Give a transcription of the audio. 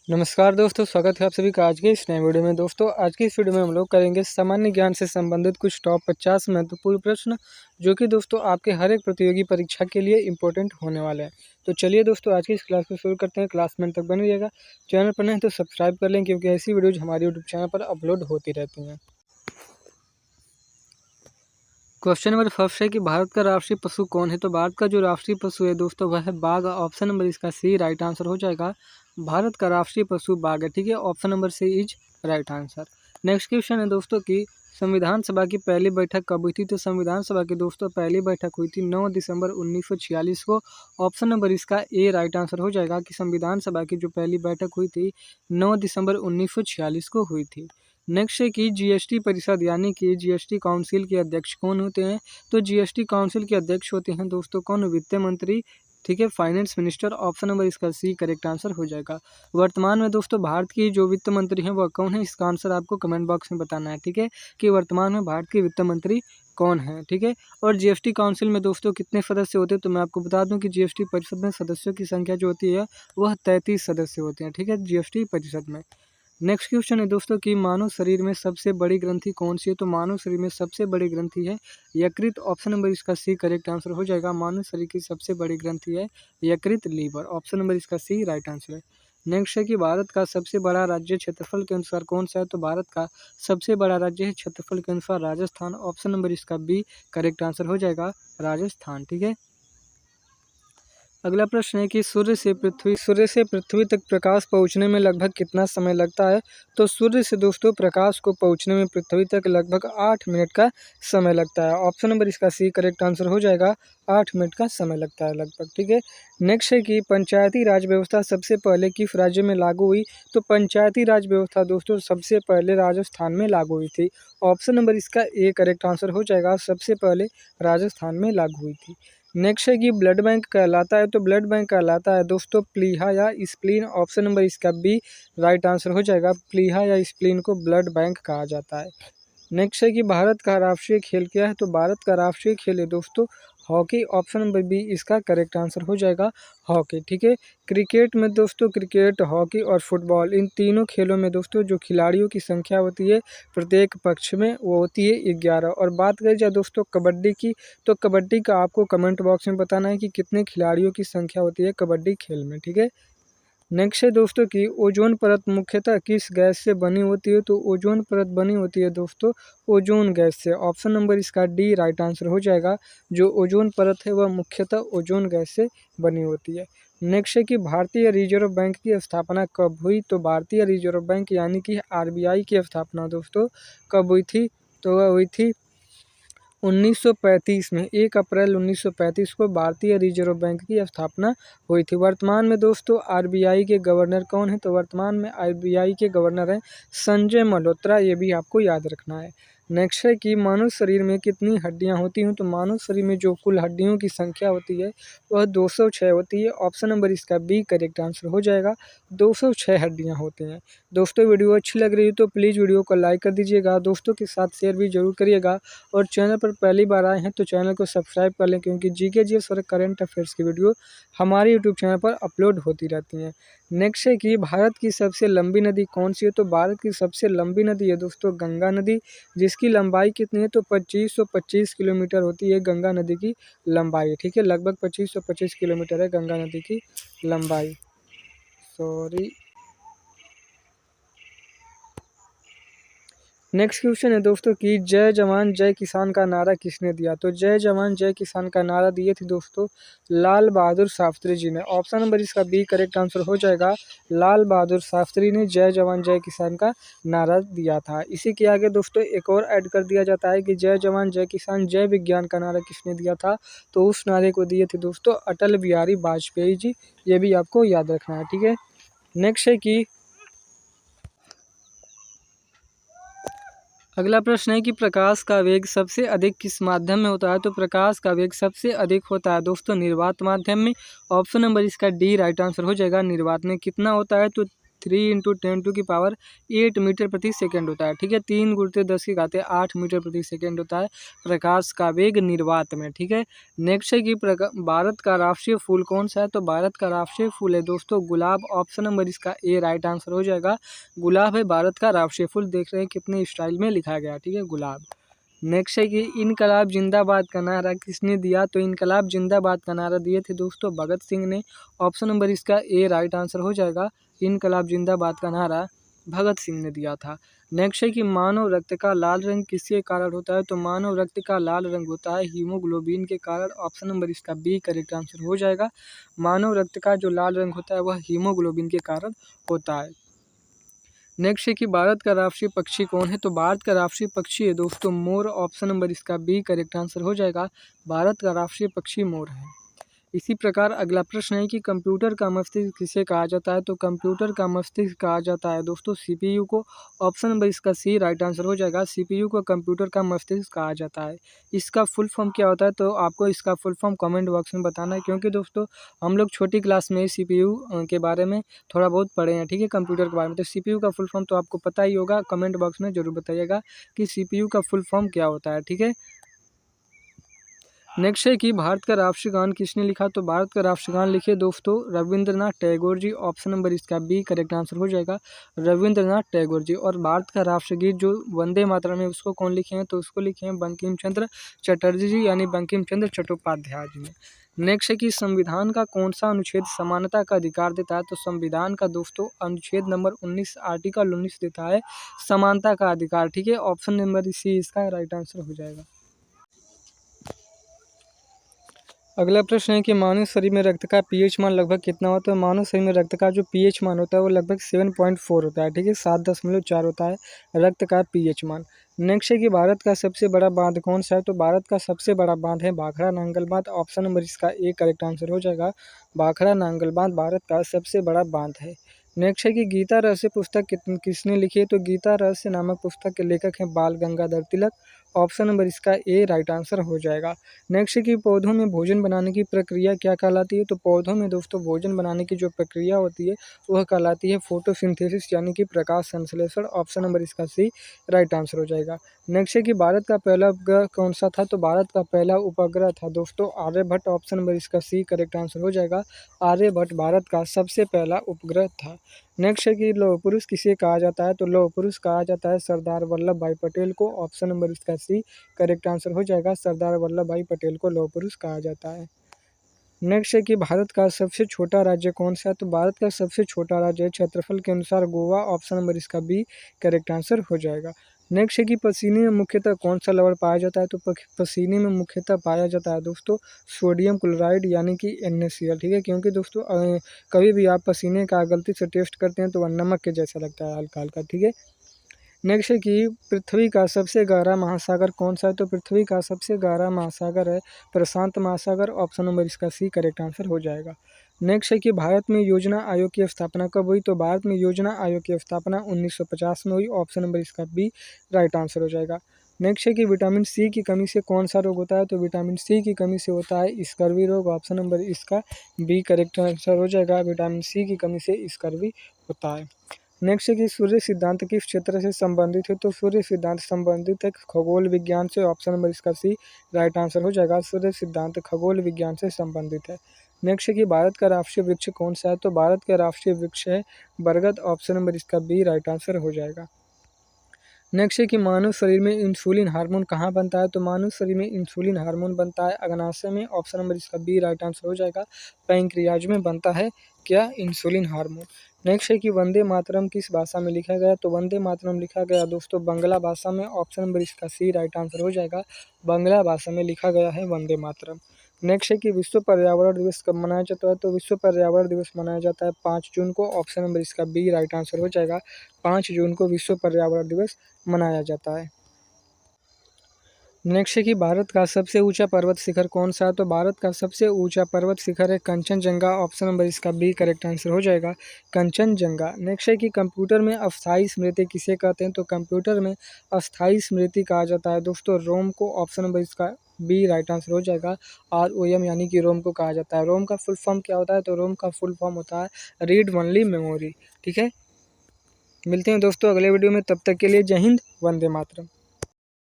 नमस्कार दोस्तों, स्वागत है आप सभी का आज के इस नए वीडियो में। दोस्तों आज की इस वीडियो में हम लोग करेंगे सामान्य ज्ञान से संबंधित कुछ टॉप 50 महत्वपूर्ण प्रश्न, जो कि दोस्तों आपके हर एक प्रतियोगी परीक्षा के लिए इंपॉर्टेंट होने वाले हैं। तो चलिए दोस्तों आज की इस क्लास को शुरू करते हैं। क्लास में तक बने रहिएगा। चैनल पर नहीं तो सब्सक्राइब कर लें, क्योंकि ऐसी वीडियोज हमारे यूट्यूब चैनल पर अपलोड होती रहती हैं। क्वेश्चन नंबर फर्स्ट है कि भारत का राष्ट्रीय पशु कौन है। तो भारत का जो राष्ट्रीय पशु है दोस्तों वह है बाघ। ऑप्शन नंबर इसका सी राइट आंसर हो जाएगा। भारत का राष्ट्रीय पशु बाघ है, ठीक है। Option number C is right answer. Next question है दोस्तों कि संविधान सभा की पहली बैठक कब हुई थी। तो संविधान सभा की दोस्तों पहली बैठक हुई थी 9 दिसंबर 1946 को। ऑप्शन नंबर इसका ए राइट आंसर हो जाएगा कि संविधान सभा की जो पहली बैठक हुई थी 9 दिसंबर 1946 को हुई थी। नेक्स्ट है कि जीएसटी परिषद यानी कि जीएसटी काउंसिल के अध्यक्ष कौन होते हैं। तो जीएसटी काउंसिल के अध्यक्ष होते हैं दोस्तों कौन, वित्त मंत्री, ठीक है, फाइनेंस मिनिस्टर। ऑप्शन नंबर इसका सी करेक्ट आंसर हो जाएगा। वर्तमान में दोस्तों भारत की जो वित्त मंत्री हैं वह कौन है, इसका आंसर आपको कमेंट बॉक्स में बताना है, ठीक है, कि वर्तमान में भारत के वित्त मंत्री कौन है, ठीक है। और जीएसटी काउंसिल में दोस्तों कितने सदस्य होते हैं, तो मैं आपको बता दूं कि जीएसटी परिषद में सदस्यों की संख्या जो होती है वह 33 सदस्य होते हैं, ठीक है, जीएसटी परिषद में। नेक्स्ट क्वेश्चन है दोस्तों कि मानव शरीर में सबसे बड़ी ग्रंथि कौन सी है। तो मानव शरीर में सबसे बड़ी ग्रंथि है यकृत। ऑप्शन नंबर इसका सी करेक्ट आंसर हो जाएगा। मानव शरीर की सबसे बड़ी ग्रंथि है यकृत, लीवर। ऑप्शन नंबर इसका सी राइट आंसर है। नेक्स्ट है कि भारत का सबसे बड़ा राज्य क्षेत्रफल के अनुसार कौन सा है। तो भारत का सबसे बड़ा राज्य है क्षेत्रफल के अनुसार राजस्थान। ऑप्शन नंबर इसका बी करेक्ट आंसर हो जाएगा, राजस्थान, ठीक है। अगला प्रश्न है कि सूर्य से पृथ्वी तक प्रकाश पहुंचने में लगभग कितना समय लगता है। तो सूर्य से दोस्तों प्रकाश को पहुंचने में पृथ्वी तक लगभग 8 मिनट का समय लगता है। ऑप्शन नंबर इसका सी करेक्ट आंसर हो जाएगा, 8 मिनट का समय लगता है लगभग, ठीक है। नेक्स्ट है कि पंचायती राज व्यवस्था सबसे पहले किस राज्य में लागू हुई। तो पंचायती राज व्यवस्था दोस्तों सबसे पहले राजस्थान में लागू हुई थी। ऑप्शन नंबर इसका ए करेक्ट आंसर हो जाएगा, सबसे पहले राजस्थान में लागू हुई थी। नेक्स्ट है कि ब्लड बैंक कहलाता है। तो ब्लड बैंक कहलाता है दोस्तों प्लीहा या स्प्लीन। ऑप्शन नंबर इसका बी राइट आंसर हो जाएगा। प्लीहा या स्प्लीन को ब्लड बैंक कहा जाता है। नेक्स्ट है कि भारत का राष्ट्रीय खेल क्या है। तो भारत का राष्ट्रीय खेल है दोस्तों हॉकी। ऑप्शन नंबर बी इसका करेक्ट आंसर हो जाएगा, हॉकी, ठीक है। क्रिकेट में दोस्तों क्रिकेट, हॉकी और फुटबॉल, इन तीनों खेलों में दोस्तों जो खिलाड़ियों की संख्या होती है प्रत्येक पक्ष में वो होती है 11। और बात करें जाए दोस्तों कबड्डी की, तो कबड्डी का आपको कमेंट बॉक्स में बताना है कि कितने खिलाड़ियों की संख्या होती है कबड्डी खेल में, ठीक है। नेक्स्ट है दोस्तों कि ओजोन परत मुख्यतः किस गैस से बनी होती है। तो ओजोन परत बनी होती है दोस्तों ओजोन गैस से। ऑप्शन नंबर इसका डी राइट आंसर हो जाएगा। जो ओजोन परत है वह मुख्यतः ओजोन गैस से बनी होती है। नेक्स्ट है कि भारतीय रिजर्व बैंक की स्थापना कब हुई। तो भारतीय रिजर्व बैंक यानी कि आरबीआई की स्थापना दोस्तों कब हुई थी। तो वह हुई थी 1935 में। 1 अप्रैल 1935 को भारतीय रिजर्व बैंक की स्थापना हुई थी। वर्तमान में दोस्तों आरबीआई के गवर्नर कौन है। तो वर्तमान में आरबीआई के गवर्नर हैं संजय मल्होत्रा, ये भी आपको याद रखना है। नेक्स्ट है कि मानव शरीर में कितनी हड्डियां होती हैं। तो मानव शरीर में जो कुल हड्डियों की संख्या होती है वह 206 होती है। ऑप्शन नंबर इसका बी करेक्ट आंसर हो जाएगा, 206 हड्डियां होती हैं। दोस्तों वीडियो अच्छी लग रही है तो प्लीज़ वीडियो को लाइक कर दीजिएगा, दोस्तों के साथ शेयर भी जरूर करिएगा। और चैनल पर पहली बार आए हैं तो चैनल को सब्सक्राइब कर लें, क्योंकि जीके जीएस और करंट अफेयर्स की वीडियो हमारे यूट्यूब चैनल पर अपलोड होती रहती हैं। नेक्स्ट है कि भारत की सबसे लंबी नदी कौन सी है। तो भारत की सबसे लंबी नदी है दोस्तों गंगा नदी, जिसकी लंबाई कितनी है। तो 2525 किलोमीटर होती है गंगा नदी की लंबाई, ठीक है। लगभग 2525 किलोमीटर है गंगा नदी की लंबाई। सॉरी। नेक्स्ट क्वेश्चन है दोस्तों कि जय जवान जय किसान का नारा किसने दिया। तो जय जवान जय किसान का नारा दिए थे दोस्तों लाल बहादुर शास्त्री जी ने। ऑप्शन नंबर इसका बी करेक्ट आंसर हो जाएगा। लाल बहादुर शास्त्री ने जय जवान जय किसान का नारा दिया था। इसी के आगे दोस्तों एक और ऐड कर दिया जाता है कि जय जवान जय किसान जय विज्ञान का नारा किसने दिया था। तो उस नारे को दिए थे दोस्तों अटल बिहारी वाजपेयी जी, ये भी आपको याद रखना है, ठीक है। नेक्स्ट है कि अगला प्रश्न है कि प्रकाश का वेग सबसे अधिक किस माध्यम में होता है। तो प्रकाश का वेग सबसे अधिक होता है दोस्तों निर्वात माध्यम में। ऑप्शन नंबर इसका डी राइट आंसर हो जाएगा। निर्वात में कितना होता है। तो 3 × 10⁸ मीटर प्रति सेकंड होता है। ठीक है, 3 × 10⁸ 8 मीटर प्रति सेकंड होता है प्रकाश का वेग निर्वात में। ठीक है, नेक्स्ट है कि भारत का राष्ट्रीय फूल कौन सा है? तो भारत का राष्ट्रीय फूल है दोस्तों गुलाब। ऑप्शन नंबर इसका ए राइट आंसर हो जाएगा। गुलाब है भारत का राष्ट्रीय फूल। देख रहे हैं कितने स्टाइल में लिखा गया। ठीक है, गुलाब। नेक्स्ट है कि इनकलाब जिंदाबाद का नारा किसने दिया? तो इनकलाब जिंदाबाद का नारा दिए थे दोस्तों भगत सिंह ने। ऑप्शन नंबर इसका ए राइट आंसर हो जाएगा। इनकलाब जिंदाबाद का नारा भगत सिंह ने दिया था। नेक्स्ट है कि मानव रक्त का लाल रंग किसके कारण होता है? तो मानव रक्त का लाल रंग होता है हीमोग्लोबिन के कारण। ऑप्शन नंबर इसका बी करेक्ट आंसर हो जाएगा। मानव रक्त का जो लाल रंग होता है वह हीमोग्लोबिन के कारण होता है। नेक्स्ट है कि भारत का राष्ट्रीय पक्षी कौन है? तो भारत का राष्ट्रीय पक्षी है दोस्तों मोर। ऑप्शन नंबर इसका बी करेक्ट आंसर हो जाएगा। भारत का राष्ट्रीय पक्षी मोर है। इसी प्रकार अगला प्रश्न है कि कंप्यूटर का मस्तिष्क किसे कहा जाता है? तो कंप्यूटर का मस्तिष्क कहा जाता है दोस्तों सीपीयू को। ऑप्शन नंबर इसका सी राइट आंसर हो जाएगा। सीपीयू को कंप्यूटर का मस्तिष्क कहा जाता है। इसका फुल फॉर्म क्या होता है? तो आपको इसका फुल फॉर्म कमेंट बॉक्स में बताना है, क्योंकि दोस्तों हम लोग छोटी क्लास में सीपीयू के बारे में थोड़ा बहुत पढ़े हैं। ठीक है, कंप्यूटर के बारे में। तो सीपीयू का फुल फॉर्म तो आपको पता ही होगा। कमेंट बॉक्स में जरूर बताइएगा कि सीपीयू का फुल फॉर्म क्या होता है। ठीक है, नेक्स्ट है कि भारत का राष्ट्रीय गान किसने लिखा? तो भारत का राष्ट्रीय गान लिखे दोस्तों रविंद्रनाथ टैगोर जी। ऑप्शन नंबर इसका बी करेक्ट आंसर हो जाएगा। रविंद्रनाथ टैगोर जी। और भारत का राष्ट्रीय गीत जो वंदे मातरम है उसको कौन लिखे हैं? तो उसको लिखे हैं बंकिम चंद्र चटर्जी जी, यानी बंकिम चंद्र चट्टोपाध्याय जी ने। नेक्स्ट है कि संविधान का कौन सा अनुच्छेद समानता का अधिकार देता है? तो संविधान का दोस्तों अनुच्छेद नंबर 19 आर्टिकल 19 देता है समानता का अधिकार। ठीक है, ऑप्शन नंबर सी इसका राइट आंसर हो जाएगा। अगला प्रश्न है कि मानव शरीर में रक्त का पीएच मान लगभग कितना होता है? मानव शरीर में रक्त का जो पीएच मान होता है वो लगभग 7.4 होता है। ठीक है, 7.4 होता है रक्त का पीएच मान। नेक्स्ट है कि भारत का सबसे बड़ा बांध कौन सा है? तो भारत का सबसे बड़ा बांध है भाखड़ा नांगल बांध। ऑप्शन नंबर इसका ए करेक्ट आंसर हो जाएगा। भाखड़ा नांगल बांध भारत का सबसे बड़ा बांध है। नेक्स्ट है कि गीता रहस्य पुस्तक किसने लिखी है? तो गीता रहस्य नामक पुस्तक के लेखक हैं बाल गंगाधर तिलक। ऑप्शन नंबर इसका ए राइट आंसर हो जाएगा। नेक्स्ट है कि पौधों में भोजन बनाने की प्रक्रिया क्या कहलाती है? तो पौधों में दोस्तों भोजन बनाने की जो प्रक्रिया होती है वह कहलाती है फोटोसिंथेसिस, यानी कि प्रकाश संश्लेषण। ऑप्शन नंबर इसका सी राइट आंसर हो जाएगा। नेक्स्ट है कि भारत का पहला उपग्रह कौन सा था? तो भारत का पहला उपग्रह था दोस्तों आर्यभट्ट। ऑप्शन नंबर इसका सी करेक्ट आंसर हो जाएगा। आर्यभट्ट भारत का सबसे पहला उपग्रह था। नेक्स्ट है कि लौह पुरुष किसे कहा जाता है? तो लौह पुरुष कहा जाता है सरदार वल्लभ भाई पटेल को। ऑप्शन नंबर इसका सी करेक्ट आंसर हो जाएगा। सरदार वल्लभ भाई पटेल को लौह पुरुष कहा जाता है। नेक्स्ट है कि भारत का सबसे छोटा राज्य कौन सा है? तो भारत का सबसे छोटा राज्य क्षेत्रफल के अनुसार गोवा। ऑप्शन नंबर इसका बी करेक्ट आंसर हो जाएगा। नेक्स्ट है कि पसीने में मुख्यतः कौन सा लवण पाया जाता है? तो पसीने में मुख्यतः पाया जाता है दोस्तों सोडियम क्लोराइड, यानी कि NaCl। ठीक है, क्योंकि दोस्तों कभी भी आप पसीने का गलती से टेस्ट करते हैं तो वह नमक के जैसा लगता है, हल्का हल्का। ठीक है, नेक्स्ट है कि पृथ्वी का सबसे गहरा महासागर कौन सा है? तो पृथ्वी का सबसे गहरा महासागर है प्रशांत महासागर। ऑप्शन नंबर इसका सी करेक्ट आंसर हो जाएगा। नेक्स्ट है कि भारत में योजना आयोग की स्थापना कब हुई? तो भारत में योजना आयोग की स्थापना 1950 में हुई। ऑप्शन नंबर इसका बी राइट आंसर हो जाएगा। नेक्स्ट है कि विटामिन सी की कमी से कौन सा रोग होता है? तो विटामिन सी की कमी से होता है स्कर्वी रोग। ऑप्शन नंबर इसका बी करेक्ट आंसर हो जाएगा। विटामिन सी की कमी से स्कर्वी होता है। नेक्स्ट है कि सूर्य सिद्धांत किस क्षेत्र से संबंधित है? तो सूर्य सिद्धांत संबंधित है खगोल विज्ञान से। ऑप्शन नंबर इसका सी राइट आंसर हो जाएगा। सूर्य सिद्धांत खगोल विज्ञान से संबंधित है। नेक्स्ट है कि भारत का राष्ट्रीय वृक्ष कौन सा है? तो भारत का राष्ट्रीय वृक्ष है बरगद। ऑप्शन नंबर इसका बी राइट आंसर हो जाएगा। नेक्स्ट है कि मानव शरीर में इंसुलिन हार्मोन कहाँ बनता है? तो मानव शरीर में इंसुलिन हार्मोन बनता है अग्नाशय में। ऑप्शन नंबर इसका बी राइट आंसर हो जाएगा। पैंक्रियाज में बनता है क्या? Insulin hormone. नेक्स्ट है कि वंदे मातरम किस भाषा में लिखा गया? तो वंदे मातरम लिखा गया दोस्तों बांग्ला भाषा में। ऑप्शन नंबर इसका सी राइट आंसर हो जाएगा। बांग्ला भाषा में लिखा गया है वंदे मातरम। नेक्स्ट है कि विश्व पर्यावरण दिवस कब मनाया जाता है? तो विश्व पर्यावरण दिवस मनाया जाता है 5 जून को। ऑप्शन नंबर इसका बी राइट आंसर हो जाएगा। 5 जून को विश्व पर्यावरण दिवस मनाया जाता है। नेक्स्ट है कि भारत का सबसे ऊंचा पर्वत शिखर कौन सा है? तो भारत का सबसे ऊंचा पर्वत शिखर है कंचनजंगा। ऑप्शन नंबर इसका बी करेक्ट आंसर हो जाएगा। कंचनजंगा। नेक्स्ट है कि कंप्यूटर में अस्थायी स्मृति किसे कहते हैं? तो कंप्यूटर में अस्थायी स्मृति कहा जाता है दोस्तों रोम को। ऑप्शन नंबर इसका बी राइट आंसर हो जाएगा। ROM यानी कि रोम को कहा जाता है। रोम का फुल फॉर्म क्या होता है? तो रोम का फुल फॉर्म होता है रीड ओनली मेमोरी। ठीक है, मिलते हैं दोस्तों अगले वीडियो में, तब तक के लिए जय हिंद, वंदे मातरम।